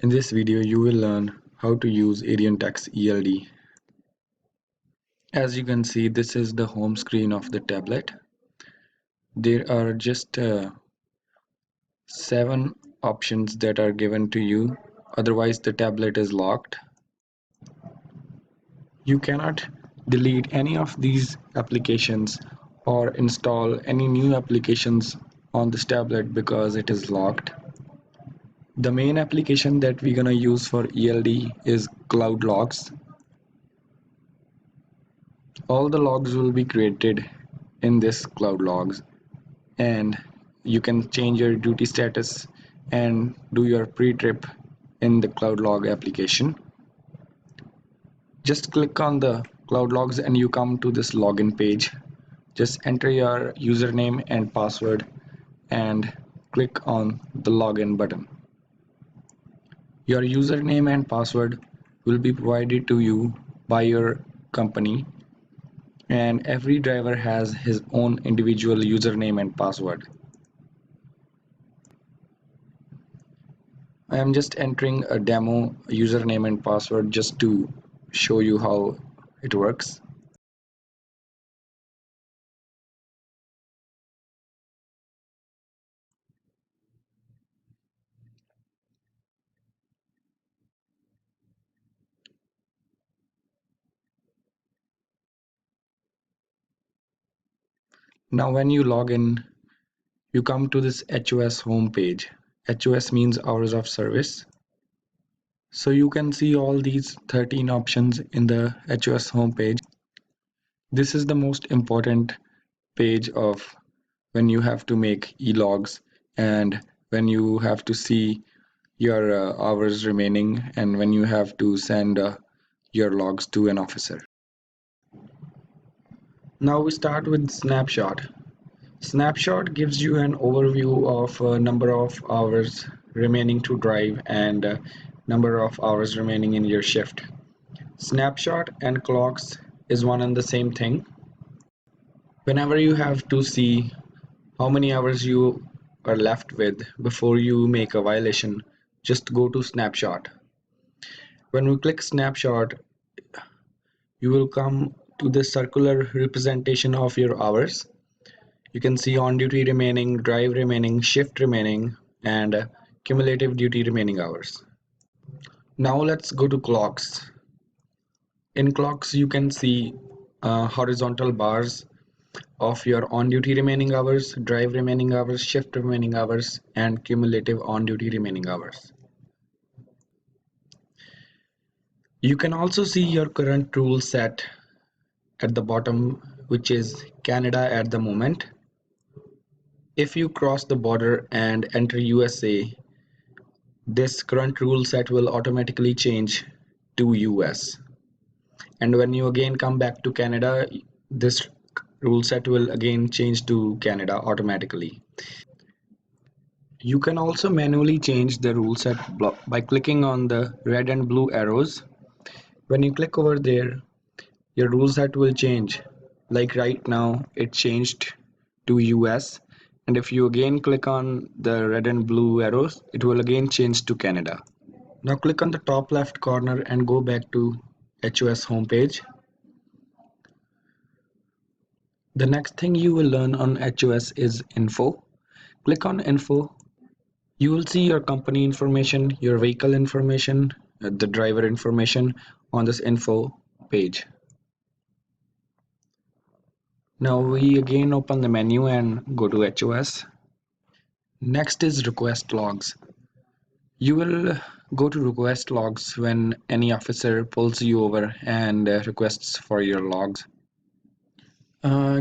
In this video, you will learn how to use ArionTech's ELD. As you can see, this is the home screen of the tablet. There are just 7 options that are given to you, otherwise the tablet is locked. You cannot delete any of these applications or install any new applications on this tablet because it is locked. The main application that we're gonna use for ELD is Cloud Logs. All the logs will be created in this Cloud Logs, and you can change your duty status and do your pre-trip in the Cloud Log application. Just click on the Cloud Logs and you come to this login page. Just enter your username and password and click on the login button. Your username and password will be provided to you by your company, and every driver has his own individual username and password. I am just entering a demo username and password just to show you how it works. Now when you log in, you come to this HOS home page. HOS means hours of service. So you can see all these 13 options in the HOS home page. This is the most important page of when you have to make e-logs and when you have to see your hours remaining and when you have to send your logs to an officer. Now we start with snapshot. Snapshot gives you an overview of number of hours remaining to drive and number of hours remaining in your shift. Snapshot and clocks is one and the same thing. Whenever you have to see how many hours you are left with before you make a violation, just go to snapshot. When we click snapshot, you will come to the circular representation of your hours. You can see on duty remaining, drive remaining, shift remaining, and cumulative duty remaining hours. Now let's go to clocks. In clocks, you can see horizontal bars of your on-duty remaining hours, drive remaining hours, shift remaining hours, and cumulative on-duty remaining hours. You can also see your current rule set at the bottom, which is Canada at the moment. If you cross the border and enter USA, this current rule set will automatically change to US. And when you again come back to Canada, this rule set will again change to Canada automatically. You can also manually change the rule set by clicking on the red and blue arrows. When you click over there, your rule set will change. Like right now, it changed to US. And if you again click on the red and blue arrows, it will again change to Canada. Now click on the top left corner and go back to HOS homepage. The next thing you will learn on HOS is info. Click on info. You will see your company information, your vehicle information, the driver information on this info page. Now we again open the menu and go to HOS. Next is request logs. You will go to request logs when any officer pulls you over and requests for your logs.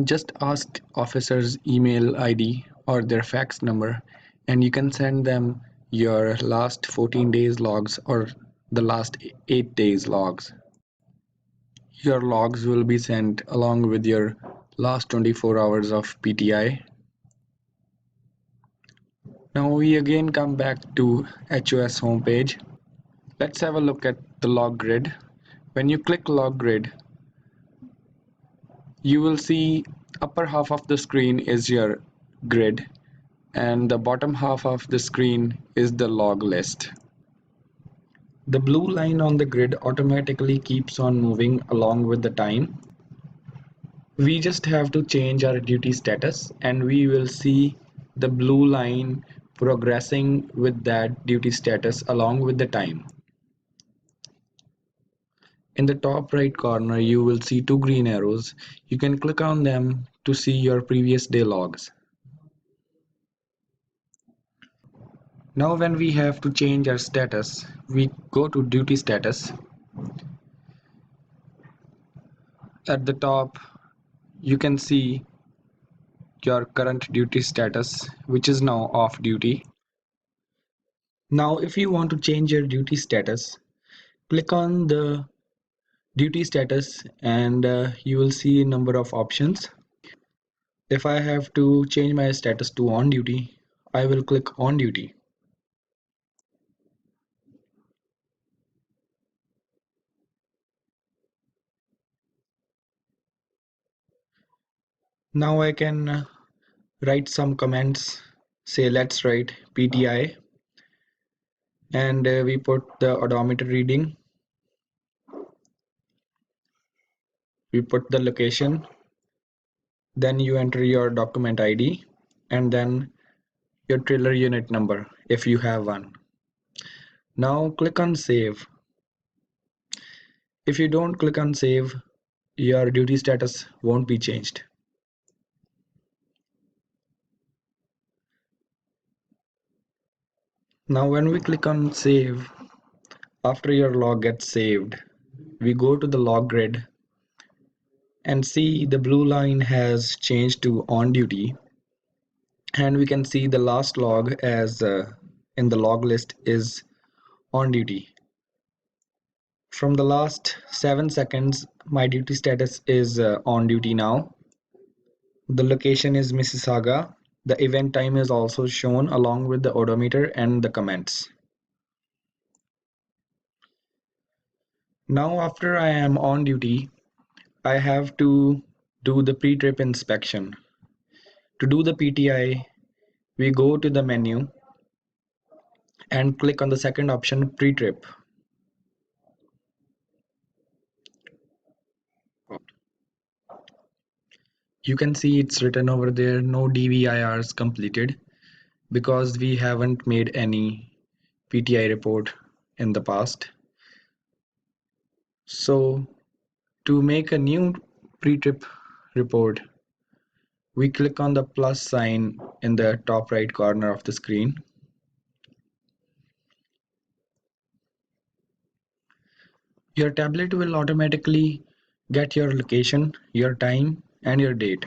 Just ask officer's email ID or their fax number and you can send them your last 14 days logs or the last 8 days logs. Your logs will be sent along with your last 24 hours of PTI. Now we again come back to HOS homepage. Let's have a look at the log grid. When you click log grid, you will see upper half of the screen is your grid and the bottom half of the screen is the log list. The blue line on the grid automatically keeps on moving along with the time. We just have to change our duty status and we will see the blue line progressing with that duty status along with the time. In the top right corner, you will see two green arrows. You can click on them to see your previous day logs. Now when we have to change our status, we go to duty status. At the top, you can see your current duty status, which is now off duty. Now if you want to change your duty status, click on the duty status and you will see a number of options. If I have to change my status to on duty, I will click on duty. Now I can write some comments, say let's write PTI, and we put the odometer reading, we put the location, then you enter your document ID and then your trailer unit number if you have one. Now click on save. If you don't click on save, your duty status won't be changed. Now when we click on save, after your log gets saved, we go to the log grid and see the blue line has changed to on duty, and we can see the last log as in the log list is on duty. From the last 7 seconds, my duty status is on duty now. The location is Mississauga. The event time is also shown along with the odometer and the comments. Now after I am on duty, I have to do the pre-trip inspection. To do the PTI, we go to the menu and click on the second option, pre-trip. You can see it's written over there, no DVIRs completed, because we haven't made any PTI report in the past. So to make a new pre-trip report, we click on the plus sign in the top right corner of the screen. Your tablet will automatically get your location, your time, and your date.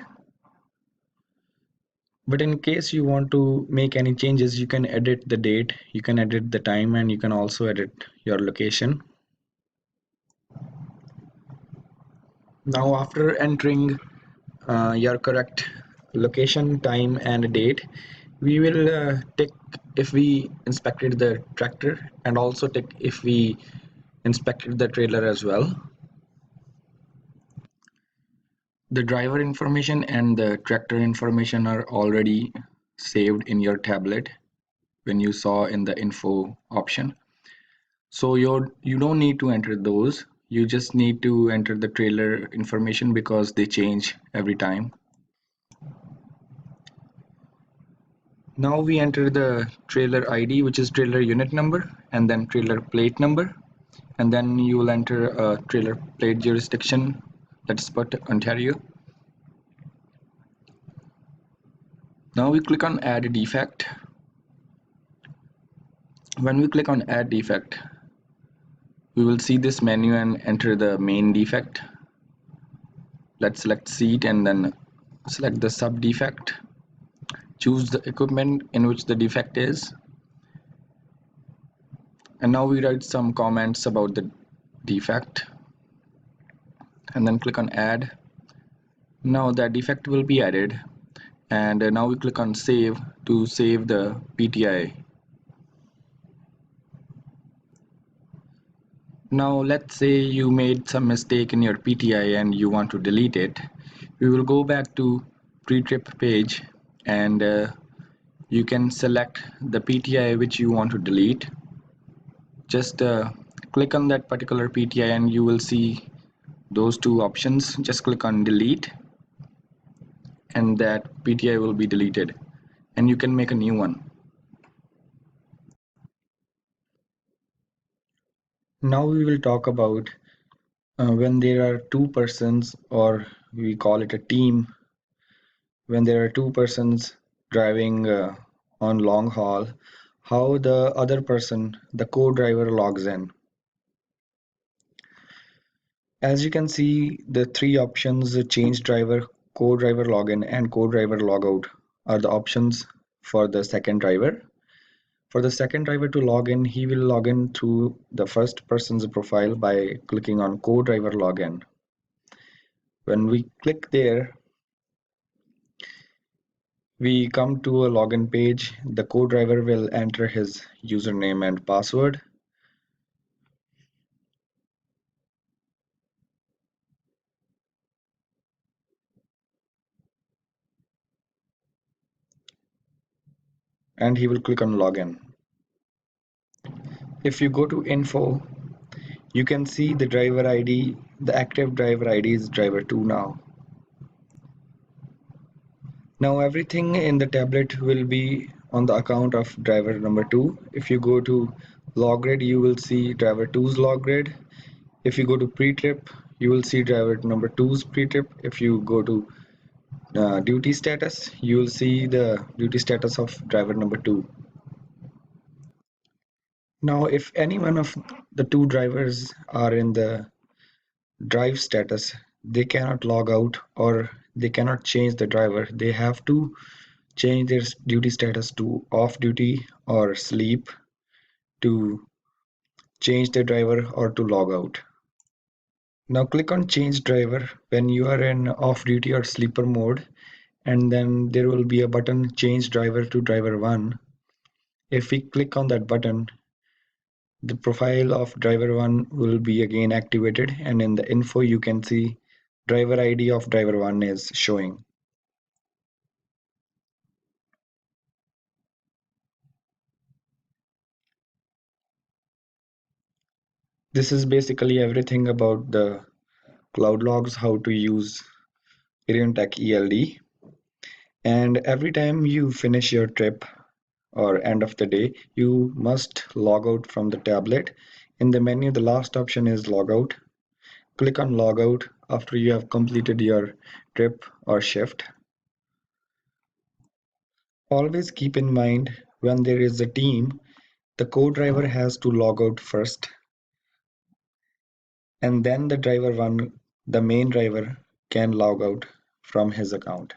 But in case you want to make any changes, you can edit the date, you can edit the time, and you can also edit your location. Now after entering your correct location, time, and date, we will tick if we inspected the tractor and also tick if we inspected the trailer as well. The driver information and the tractor information are already saved in your tablet when you saw in the info option. So you don't need to enter those. You just need to enter the trailer information because they change every time. Now we enter the trailer ID, which is trailer unit number, and then trailer plate number, and then you will enter a trailer plate jurisdiction. Let's put Ontario. Now we click on add defect. When we click on add defect, we will see this menu and enter the main defect. Let's select seat and then select the sub defect. Choose the equipment in which the defect is. And now we write some comments about the defect and then click on add. Now that defect will be added, and now we click on save to save the PTI. Now let's say you made some mistake in your PTI and you want to delete it. We will go back to pre-trip page and you can select the PTI which you want to delete. Just Click on that particular PTI and you will see those two options. Just click on delete and that PTI will be deleted and you can make a new one. Now we will talk about when there are two persons, or we call it a team, when there are two persons driving on long haul, how the other person, the co-driver, logs in. As you can see, the three options, change driver, co-driver login, and co-driver logout, are the options for the second driver. For the second driver to log in, he will log in through the first person's profile by clicking on co-driver login. When we click there, we come to a login page. The co-driver will enter his username and password. And he will click on login. If you go to info, you can see the driver ID. The active driver ID is driver 2 now. Now everything in the tablet will be on the account of driver number 2. If you go to log grid, you will see driver 2's log grid. If you go to pre-trip, you will see driver number 2's pre-trip. If you go to duty status, you will see the duty status of driver number 2. Now if any one of the two drivers are in the drive status, they cannot log out or they cannot change the driver. They have to change their duty status to off duty or sleep to change the driver or to log out. Now click on change driver when you are in off duty or sleeper mode, and then there will be a button change driver to driver 1. If we click on that button, the profile of driver 1 will be again activated, and in the info you can see driver ID of driver 1 is showing. This is basically everything about the cloud logs, how to use ArionTech ELD. And every time you finish your trip or end of the day, you must log out from the tablet. In the menu, the last option is logout. Click on logout after you have completed your trip or shift. Always keep in mind, when there is a team, the co-driver has to log out first, and then the driver one, the main driver, can log out from his account.